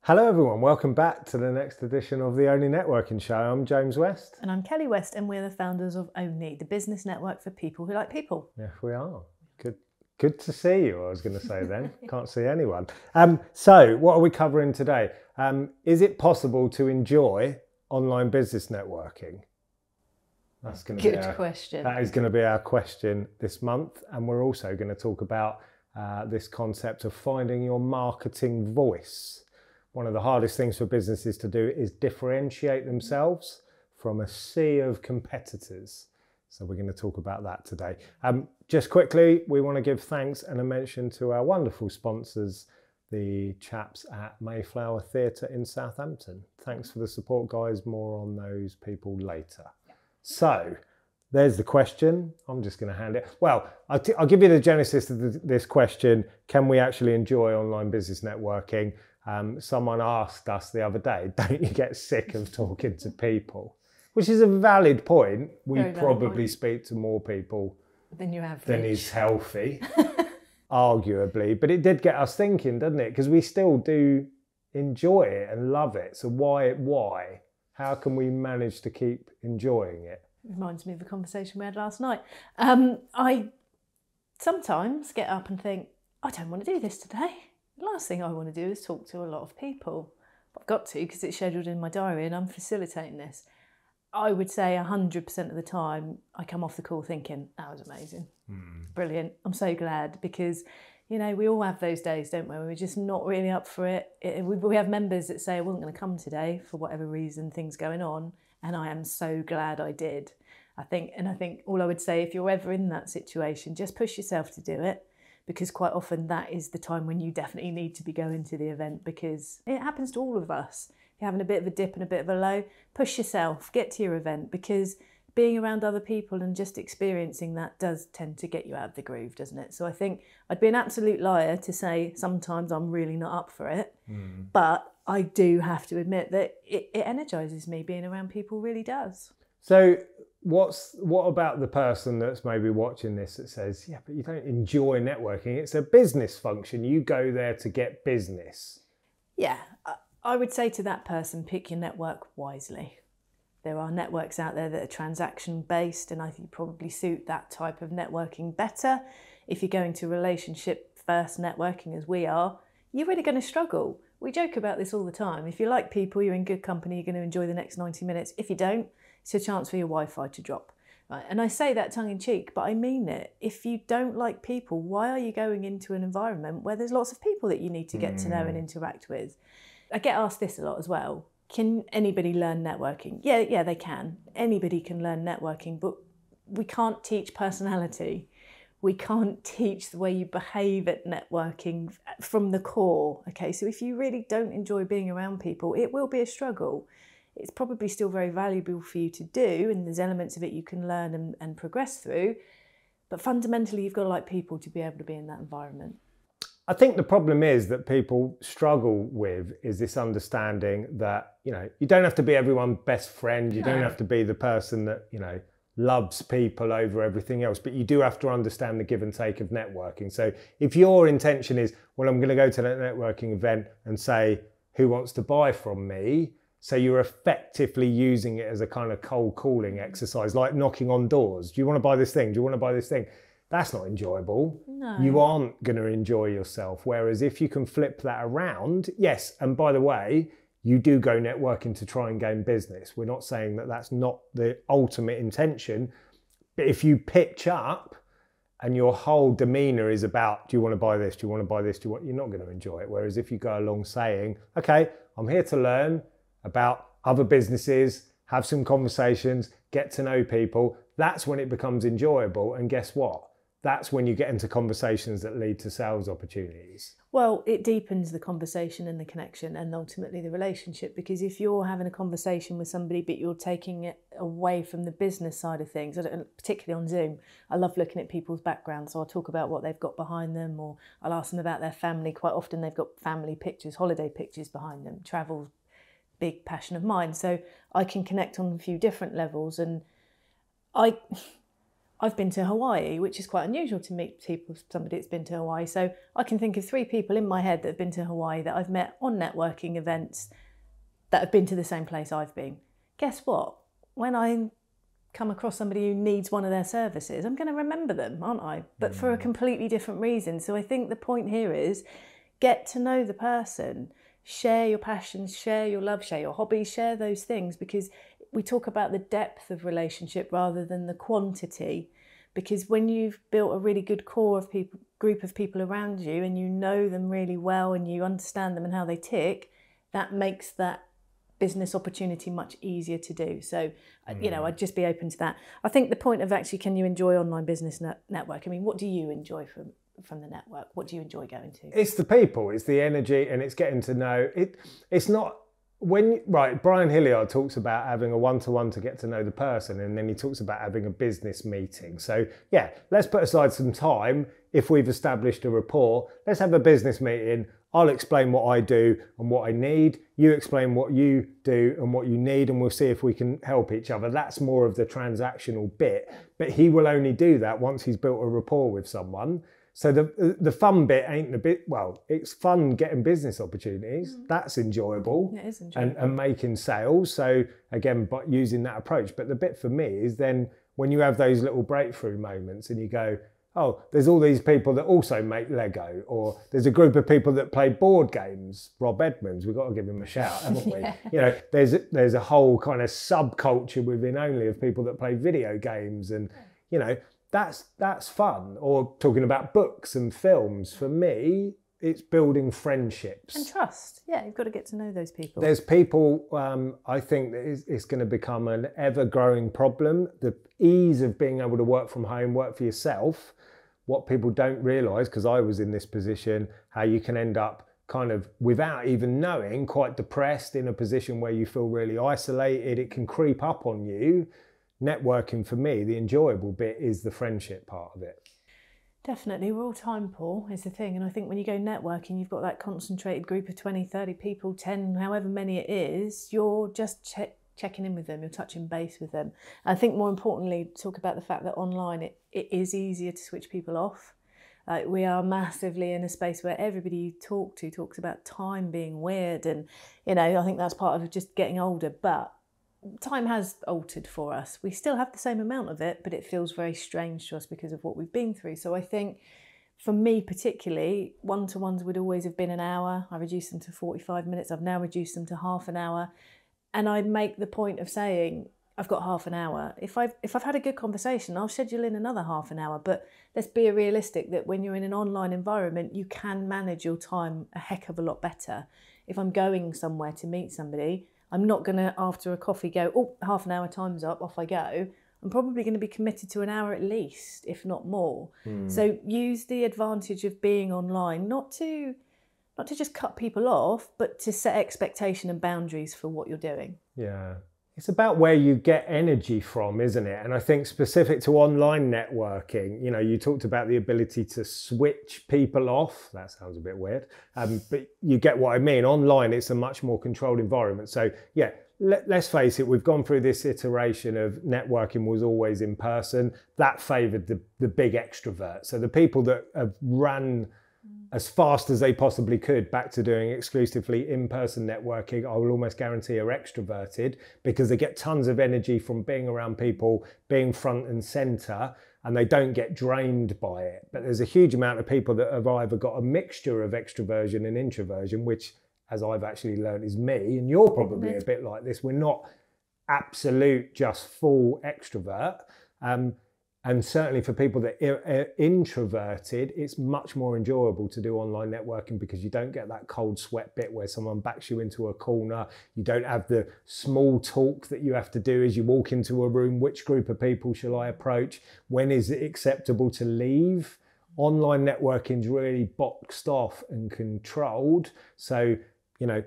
Hello everyone, welcome back to the next edition of the ONLE Networking Show. I'm James West. And I'm Kelly West, and we're the founders of ONLE, the business network for people who like people. Yes, we are. Good to see you, I was going to say then. Can't see anyone. So, what are we covering today? Is it possible to enjoy online business networking? That's going to be Good question. That is going to be our question this month. And we're also going to talk about this concept of finding your marketing voice. One of the hardest things for businesses to do is differentiate themselves from a sea of competitors. So we're going to talk about that today. Just quickly, we want to give thanks and a mention to our wonderful sponsors, the chaps at Mayflower Theatre in Southampton. Thanks for the support, guys. More on those people later. So there's the question. I'm just going to hand it. Well, I'll give you the genesis of this question. Can we actually enjoy online business networking? Someone asked us the other day, don't you get sick of talking to people? Which is a valid point. We probably speak to more people than you average. Than is healthy, arguably. But it did get us thinking, doesn't it? Because we still do enjoy it and love it. So why? How can we manage to keep enjoying it? Reminds me of the conversation we had last night. I sometimes get up and think, I don't want to do this today. The last thing I want to do is talk to a lot of people. I've got to because it's scheduled in my diary and I'm facilitating this. I would say 100% of the time I come off the call thinking, that was amazing. Brilliant. I'm so glad because, you know, we all have those days, don't we? We're just not really up for it. We have members that say I wasn't going to come today for whatever reason, things going on. And I am so glad I did. I think all I would say, if you're ever in that situation, just push yourself to do it. Because quite often that is the time when you definitely need to be going to the event because it happens to all of us. You're having a bit of a dip and a bit of a low, push yourself, get to your event because being around other people and just experiencing that does tend to get you out of the groove, doesn't it? So I think I'd be an absolute liar to say sometimes I'm really not up for it, but I do have to admit that it energises me. Being around people really does. So what about the person that's maybe watching this that says, yeah, but you don't enjoy networking. It's a business function. You go there to get business. Yeah, I would say to that person, pick your network wisely. There are networks out there that are transaction based and I think you probably suit that type of networking better. If you're going to relationship first networking as we are, you're really going to struggle. We joke about this all the time. If you like people, you're in good company, you're going to enjoy the next 90 minutes. If you don't, it's a chance for your Wi-Fi to drop. Right? And I say that tongue in cheek, but I mean it. If you don't like people, why are you going into an environment where there's lots of people that you need to get to know and interact with? I get asked this a lot as well. Can anybody learn networking? Yeah, they can. Anybody can learn networking, but we can't teach personality. We can't teach the way you behave at networking from the core. Okay, so if you really don't enjoy being around people, it will be a struggle. It's probably still very valuable for you to do, and there's elements of it you can learn and progress through. But fundamentally, you've got to like people to be able to be in that environment. I think the problem is that people struggle with is this understanding that, you know, you don't have to be everyone's best friend. You don't have to be the person that, you know, loves people over everything else, but you do have to understand the give and take of networking. So if your intention is, well, I'm going to go to that networking event and say, who wants to buy from me? So you're effectively using it as a kind of cold calling exercise, like knocking on doors. Do you want to buy this thing? Do you want to buy this thing? That's not enjoyable. No. You aren't going to enjoy yourself. Whereas if you can flip that around, yes, and by the way, you do go networking to try and gain business. We're not saying that that's not the ultimate intention, but if you pitch up and your whole demeanor is about, do you want to buy this? Do you want to buy this? You're not going to enjoy it. Whereas if you go along saying, okay, I'm here to learn about other businesses, have some conversations, get to know people, that's when it becomes enjoyable. And guess what? That's when you get into conversations that lead to sales opportunities. Well, it deepens the conversation and the connection and ultimately the relationship, because if you're having a conversation with somebody but you're taking it away from the business side of things, particularly on Zoom, I love looking at people's backgrounds. So I'll talk about what they've got behind them, or I'll ask them about their family. Quite often they've got family pictures, holiday pictures behind them. Travel, big passion of mine. So I can connect on a few different levels, and I've been to Hawaii, which is quite unusual to meet somebody that's been to Hawaii. So I can think of 3 people in my head that have been to Hawaii that I've met on networking events that have been to the same place I've been. Guess what? When I come across somebody who needs one of their services, I'm going to remember them, aren't I? But for a completely different reason. So I think the point here is get to know the person, share your passions, share your love, share your hobbies, share those things, because we talk about the depth of relationship rather than the quantity. Because when you've built a really good core of people, group of people around you, and you know them really well and you understand them and how they tick, that makes that business opportunity much easier to do. So, you know, I'd just be open to that. I think the point of actually, can you enjoy online business network? I mean, what do you enjoy from the network? What do you enjoy going to? It's the people, it's the energy, and it's getting to know it. It's not Brian Hilliard talks about having a one-to-one to get to know the person, and then he talks about having a business meeting. So yeah, let's put aside some time. If we've established a rapport, let's have a business meeting. I'll explain what I do and what I need. You explain what you do and what you need, and we'll see if we can help each other. That's more of the transactional bit, but he will only do that once he's built a rapport with someone. So the fun bit ain't the bit, well, it's fun getting business opportunities. That's enjoyable. It is enjoyable. And making sales. So again, but using that approach. But the bit for me is then when you have those little breakthrough moments and you go, oh, there's all these people that also make Lego, or there's a group of people that play board games. Rob Edmonds, we've got to give him a shout, haven't we? Yeah. You know, there's a whole kind of subculture within ONLE of people that play video games, and you know, that's fun. Or talking about books and films. For me, it's building friendships and trust. Yeah, you've got to get to know those people. There's people, I think that it's going to become an ever-growing problem. The ease of being able to work from home, work for yourself. What people don't realise, because I was in this position, how you can end up kind of, without even knowing, quite depressed, in a position where you feel really isolated. It can creep up on you. Networking, for me, the enjoyable bit is the friendship part of it. Definitely, we're all time poor is the thing. And I think when you go networking, you've got that concentrated group of 20, 30 people, 10, however many it is, you're just checking in with them, you're touching base with them. I think more importantly, talk about the fact that online it is easier to switch people off. We are massively in a space where everybody you talk to talks about time being weird, and you know, I think that's part of just getting older, but time has altered for us. We still have the same amount of it, but it feels very strange to us because of what we've been through. So I think for me particularly, one-to-ones would always have been an hour. I reduced them to 45 minutes. I've now reduced them to half an hour. And I'd make the point of saying, I've got half an hour. If I've had a good conversation, I'll schedule in another half an hour. But let's be realistic that when you're in an online environment, you can manage your time a heck of a lot better. If I'm going somewhere to meet somebody, I'm not going to, after a coffee, go, oh, half an hour, time's up, off I go. I'm probably going to be committed to an hour at least, if not more. So use the advantage of being online, not to just cut people off, but to set expectation and boundaries for what you're doing. Yeah. It's about where you get energy from, isn't it? And I think specific to online networking, you know, you talked about the ability to switch people off. That sounds a bit weird, but you get what I mean. Online, it's a much more controlled environment. So yeah, let's face it, we've gone through this iteration of networking was always in person. That favoured the big extroverts. So the people that have run as fast as they possibly could back to doing exclusively in-person networking, I will almost guarantee are extroverted, because they get tons of energy from being around people, being front and centre, and they don't get drained by it. But there's a huge amount of people that have either got a mixture of extroversion and introversion, which, as I've actually learned, is me, and you're probably a bit like this. We're not absolute just full extrovert. And certainly for people that are introverted, it's much more enjoyable to do online networking, because you don't get that cold sweat bit where someone backs you into a corner. You don't have the small talk that you have to do as you walk into a room. Which group of people shall I approach? When is it acceptable to leave? Online networking is really boxed off and controlled. So, you know,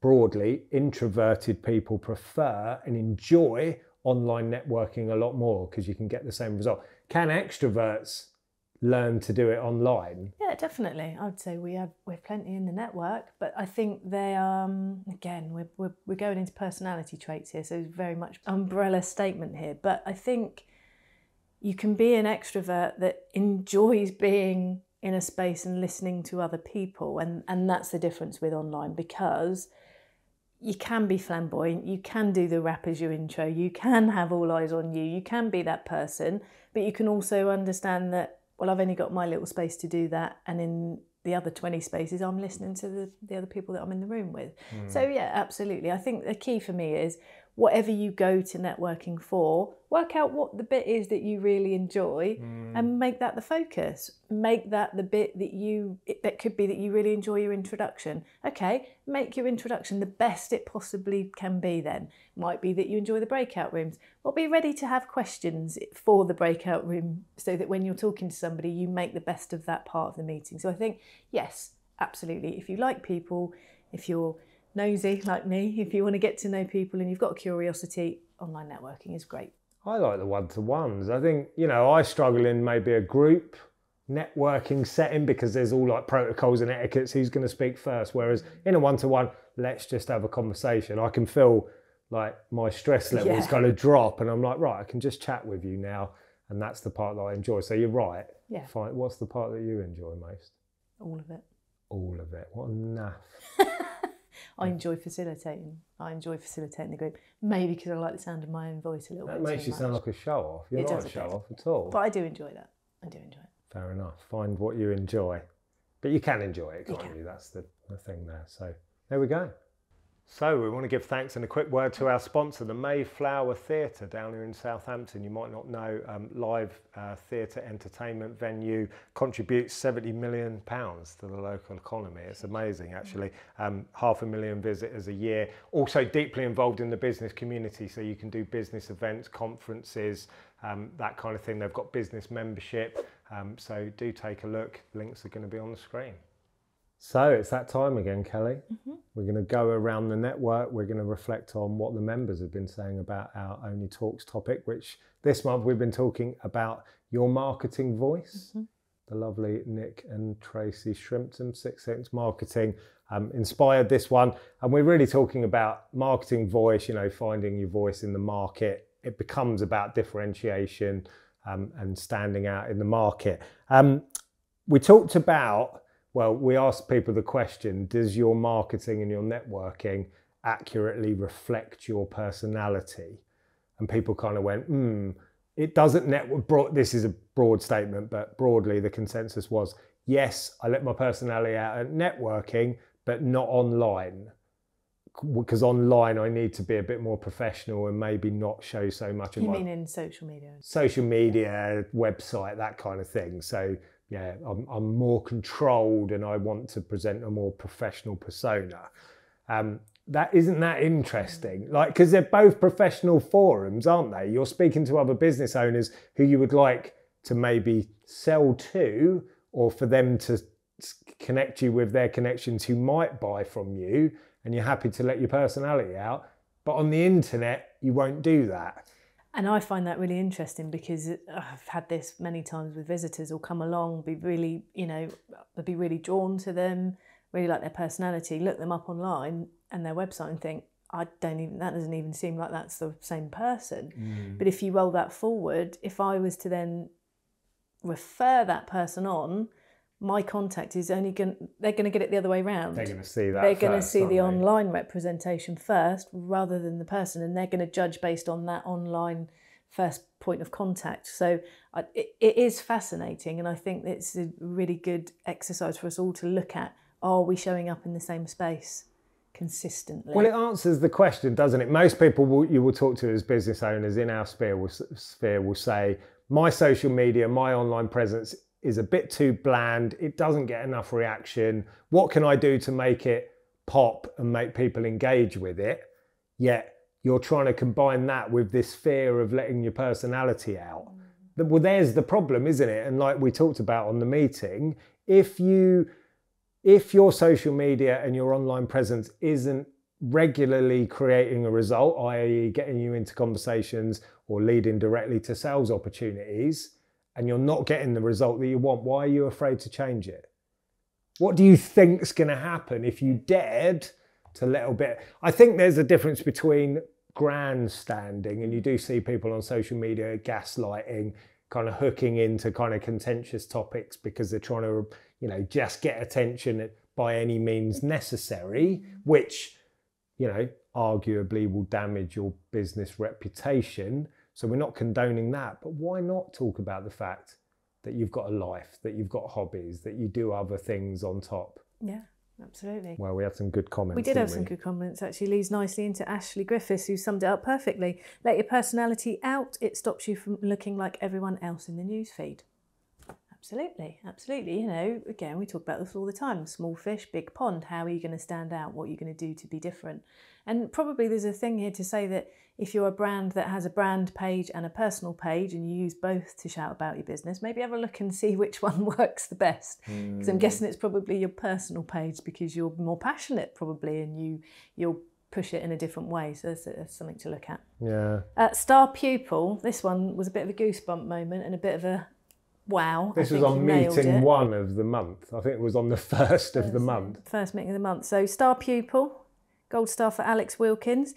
broadly, introverted people prefer and enjoy online networking a lot more, because you can get the same result. Can extroverts learn to do it online? Yeah, definitely. I would say we're plenty in the network, but I think they again, we're going into personality traits here, so it's very much umbrella statement here. But I think you can be an extrovert that enjoys being in a space and listening to other people. And that's the difference with online, because you can be flamboyant, you can do the rap as your intro, you can have all eyes on you, you can be that person, but you can also understand that, well, I've only got my little space to do that, and in the other 20 spaces I'm listening to the other people that I'm in the room with. So yeah, absolutely. I think the key for me is, whatever you go to networking for, work out what the bit is that you really enjoy and make that the focus. Make that the bit that could be that you really enjoy your introduction. Okay, make your introduction the best it possibly can be then. Might be that you enjoy the breakout rooms. Well, be ready to have questions for the breakout room so that when you're talking to somebody, you make the best of that part of the meeting. So I think, yes, absolutely. If you like people, if you're nosy like me, if you want to get to know people and you've got a curiosity, online networking is great. I like the one-to-ones. I think, I struggle in maybe a group networking setting because there's all like protocols and etiquettes, who's going to speak first, whereas in a one-to-one, let's just have a conversation. I can feel like my stress levels kind of drop, and I'm like, right, I can just chat with you now, and that's the part that I enjoy. So you're right. Yeah. Fine. What's the part that you enjoy most? All of it. All of it. What a naff. I enjoy facilitating. I enjoy facilitating the group. Maybe because I like the sound of my own voice a little bit. That makes you sound like a show-off. You're not a show-off at all. But I do enjoy that. I do enjoy it. Fair enough. Find what you enjoy. But you can enjoy it, can't you? That's the thing there. So there we go. So we want to give thanks and a quick word to our sponsor, the Mayflower Theatre down here in Southampton. You might not know, live theatre entertainment venue, contributes £70 million to the local economy. It's amazing, actually. 500,000 visitors a year. Also deeply involved in the business community, so you can do business events, conferences, that kind of thing. They've got business membership, so do take a look. Links are going to be on the screen. So it's that time again, Kelly. We're going to go around the network. We're going to reflect on what the members have been saying about our Only Talks topic, which this month we've been talking about your marketing voice. The lovely Nick and Tracey Shrimpton, 6 Sense Marketing, inspired this one. And we're really talking about marketing voice, finding your voice in the market. It becomes about differentiation and standing out in the market. We talked about, we asked people the question, does your marketing and your networking accurately reflect your personality? And people kind of went, it doesn't this is a broad statement, but broadly the consensus was, yes, I let my personality out at networking, but not online. Because online I need to be a bit more professional and maybe not show so much. You mean in social media? Social media, website, that kind of thing. So yeah, I'm more controlled and I want to present a more professional persona. Isn't that interesting? Because they're both professional forums, aren't they? You're speaking to other business owners who you would like to maybe sell to, or for them to connect you with their connections who might buy from you, and you're happy to let your personality out. But on the internet, you won't do that. And I find that really interesting because I've had this many times with visitors who'll come along, be really, they'll be really drawn to them, really like their personality, look them up online and their website and think, that doesn't even seem like that's the same person. But if you roll that forward, if I was to then refer that person on, my contact is they're going to get it the other way around. They're going to see that. They're going to see the online representation first rather than the person, and they're going to judge based on that online first point of contact. So it is fascinating, and I think it's a really good exercise for us all to look at. Are we showing up in the same space consistently? Well, it answers the question, doesn't it? Most people you will talk to as business owners in our sphere will say, my social media, my online presence is a bit too bland, it doesn't get enough reaction. What can I do to make it pop and make people engage with it? Yet you're trying to combine that with this fear of letting your personality out. Well, there's the problem, isn't it? And like we talked about on the meeting, if your social media and your online presence isn't regularly creating a result, i.e. getting you into conversations or leading directly to sales opportunities, and you're not getting the result that you want, why are you afraid to change it? What do you think's going to happen if you dared to little bit? I think there's a difference between grandstanding, and you do see people on social media gaslighting, kind of hooking into kind of contentious topics because they're trying to, you know, just get attention by any means necessary, which, you know, arguably will damage your business reputation. So we're not condoning that, but why not talk about the fact that you've got a life, that you've got hobbies, that you do other things on top? Yeah, absolutely. Well, we had some good comments. We did have some good comments, actually. Leads nicely into Ashley Griffiths, who summed it up perfectly. Let your personality out. It stops you from looking like everyone else in the newsfeed. Absolutely, absolutely. You know, again, we talk about this all the time. Small fish, big pond. How are you going to stand out? What are you going to do to be different? And probably there's a thing here to say that if you're a brand that has a brand page and a personal page and you use both to shout about your business, maybe have a look and see which one works the best. Because I'm guessing it's probably your personal page because you're more passionate probably and you'll push it in a different way. So that's something to look at. Yeah. Star pupil. This one was a bit of a goosebump moment and a bit of a wow. This was on meeting 1 of the month. I think it was on the first of the month. First meeting of the month. So star pupil, gold star for Alex Wilkins.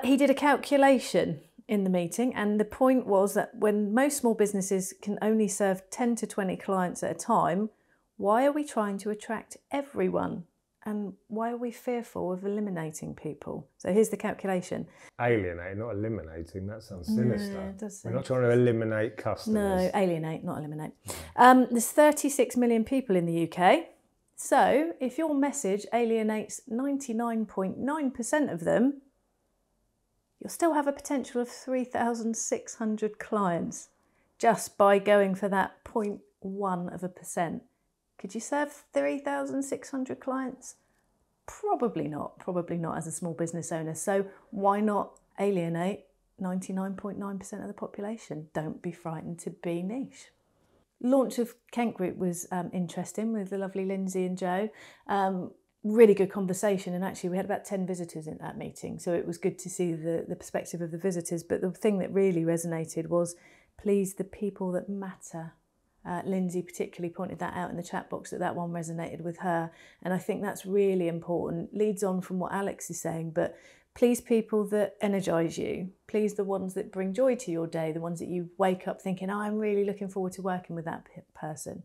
He did a calculation in the meeting, and the point was that when most small businesses can only serve 10 to 20 clients at a time, why are we trying to attract everyone? And why are we fearful of eliminating people? So here's the calculation. Alienate, not eliminating. That sounds sinister. Yeah, it does sound We're not trying to eliminate customers. No, alienate, not eliminate. There's 36 million people in the UK. So if your message alienates 99.9% of them, you'll still have a potential of 3,600 clients just by going for that 0.1%. Could you serve 3,600 clients? Probably not as a small business owner. So why not alienate 99.9% of the population? Don't be frightened to be niche. Launch of Kent Group was interesting with the lovely Lindsay and Joe. Really good conversation, and actually we had about 10 visitors in that meeting, so it was good to see the perspective of the visitors. But the thing that really resonated was please the people that matter. Lindsay particularly pointed that out in the chat box, that one resonated with her, and I think that's really important. Leads on from what Alex is saying, but please people that energise you. Please the ones that bring joy to your day, the ones that you wake up thinking, oh, I'm really looking forward to working with that person.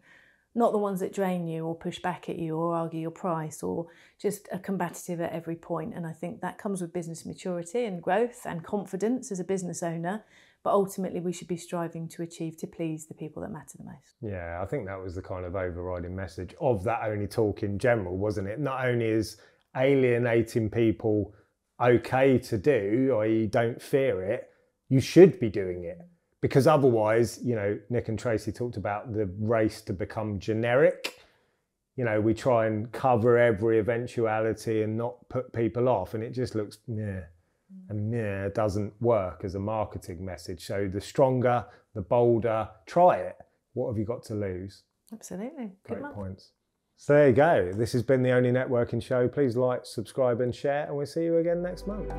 Not the ones that drain you or push back at you or argue your price or just are combative at every point. And I think that comes with business maturity and growth and confidence as a business owner. But ultimately, we should be striving to achieve to please the people that matter the most. Yeah, I think that was the kind of overriding message of that Only Talk in general, wasn't it? Not only is alienating people okay to do, i.e. don't fear it, you should be doing it. Because otherwise, you know, Nick and Tracey talked about the race to become generic. You know, we try and cover every eventuality and not put people off, and it just looks meh. And meh doesn't work as a marketing message. So the stronger, the bolder, try it. What have you got to lose? Absolutely. Great points. So there you go. This has been the ONLE Networking Show. Please like, subscribe and share, and we'll see you again next month.